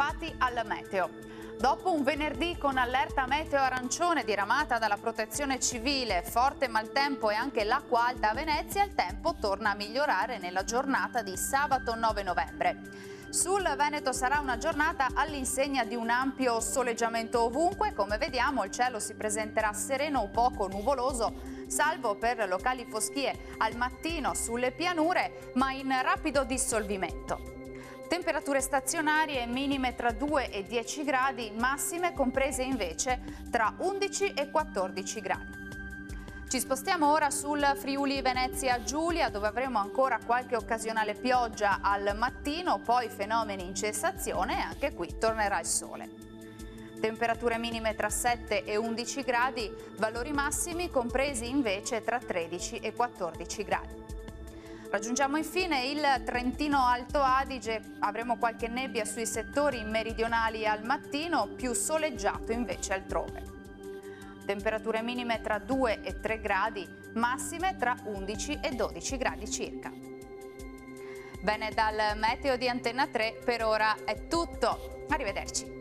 bentrovati al meteo. Dopo un venerdì con allerta meteo arancione diramata dalla Protezione Civile, forte maltempo e anche l'acqua alta a Venezia, il tempo torna a migliorare nella giornata di sabato 9 novembre. Sul Veneto sarà una giornata all'insegna di un ampio soleggiamento ovunque. Come vediamo, il cielo si presenterà sereno o poco nuvoloso, salvo per locali foschie al mattino sulle pianure, ma in rapido dissolvimento. Temperature stazionarie minime tra 2 e 10 gradi, massime comprese invece tra 11 e 14 gradi. Ci spostiamo ora sul Friuli Venezia Giulia, dove avremo ancora qualche occasionale pioggia al mattino, poi fenomeni in cessazione e anche qui tornerà il sole. Temperature minime tra 7 e 11 gradi, valori massimi compresi invece tra 13 e 14 gradi. Raggiungiamo infine il Trentino Alto Adige, avremo qualche nebbia sui settori meridionali al mattino, più soleggiato invece altrove. Temperature minime tra 2 e 3 gradi, massime tra 11 e 12 gradi circa. Bene, dal meteo di Antenna 3 per ora è tutto. Arrivederci.